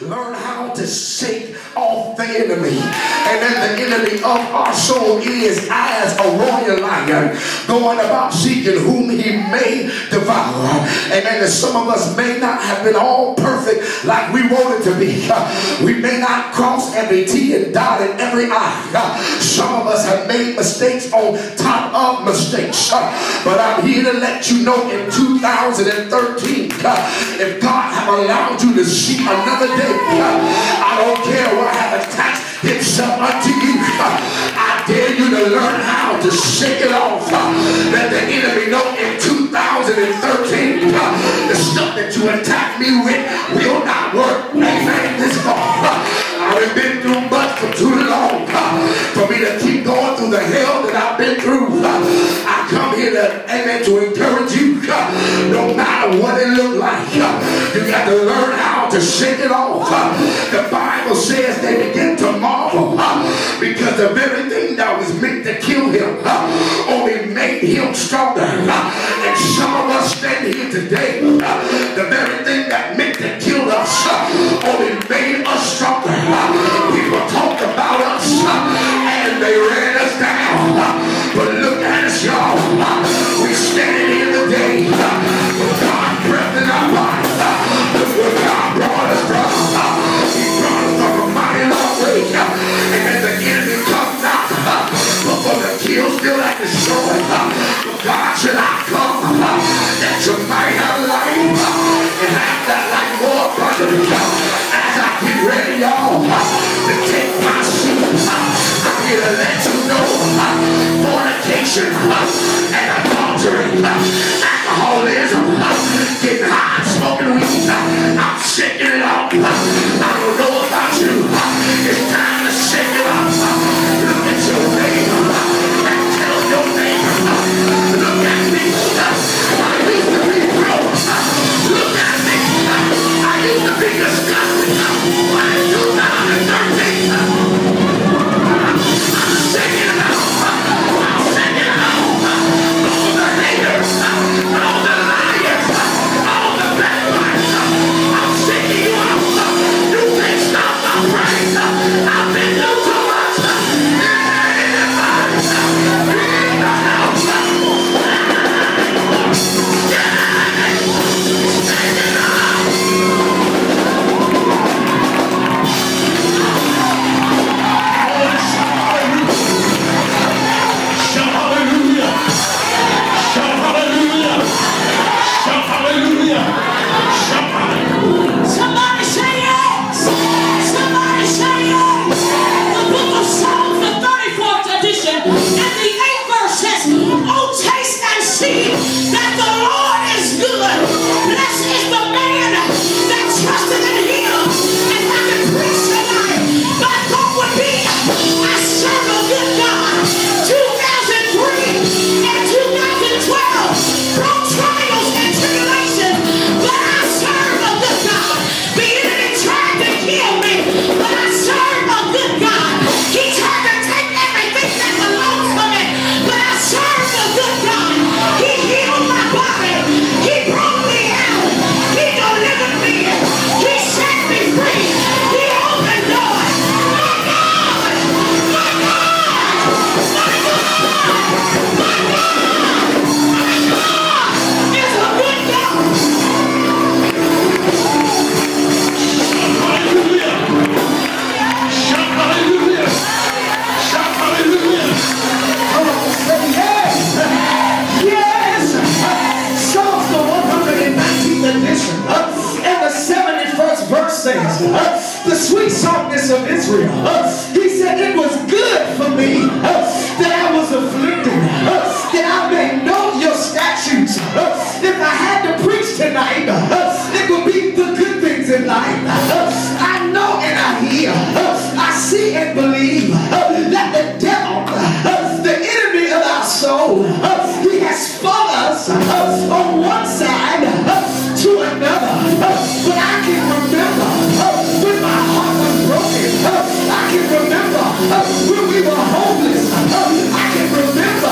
learn how to shake off the enemy. And then the enemy of our soul is as a royal lion, going about seeking whom he may devour. And then some of us may not have been all perfect like we wanted to be. We may not cross every T and dotted every I. Some of us have made mistakes on top of mistakes. But I'm here to let you know in 2013, if God have allowed you to see another day, I don't care what have attached himself unto you. I dare you to learn how to shake it off. Let the enemy know in 2013, the stuff that you attack me with will not work. Amen. This far. I've been through much for too long for me to keep going through the hell that I've been through. I come here to, amen, to encourage you. No matter what it look like, you got to learn how to shake it off. The Bible says they begin to marvel because the very thing that was meant to kill him only made him stronger. And some of us stand here today, the very thing that meant to kill us only made us stronger. People talk about us and they ran us down, but look at us, y'all. We standing here today with God breath in our bodies. Look where God brought us from. He brought us from a mighty long way. And then the enemy comes out, but for the kill, still at the shore. But God said, I come that you might have life and have that life more abundantly. As I get ready, y'all, to take my seat, I'm here to let you know fornication and adultery, alcoholism, getting high, smoking weed, I'm shaking it off. I don't know about you. It's time to shake it off. Look at your neighbor and tell your neighbor, look at me. I used to be broke. Look at me. I used to be disgusting. Why in 2013? I'm shaking it off. I'm shaking it off. All the haters, all the liars, all the backbiters, I'm shaking you off. You can't stop my praise. I've been through too much. In the house. Somebody say yes! Somebody say yes! The book of Psalms, the 34th edition, and the 8th verse says, oh, taste and see that the Lord is good. Blessed is the man that trusted in him. If I could preach tonight, my thought would be, I serve a good God. 2003 and 2012 brought trials and tribulations, but I serve a good God. The enemy tried to kill me, but I serve a good God. He tried to take everything that belongs to me, but I serve a good God. He healed my body. He brought me out. He delivered me. He set me free. He opened doors. My God! My God! My God! My God! My God is a good God. Hallelujah! Shout hallelujah! Shout hallelujah! Come on, say yes! Yes! Psalms the 119th edition and the 71st verse says, the sweet softness of Israel. He said, it was good for me that I was afflicted, that I may know your statutes. If I had to preach tonight, it would be the good things in life. I know and I hear, I see and believe that the devil, the enemy of our soul, he has spun us on one side to another. But I can remember when my heart was broken. I can remember when we were homeless. I can remember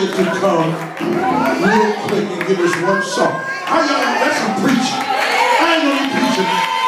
you to come real quick and give us one song. How y'all, that's some preaching. I ain't gonna be preaching.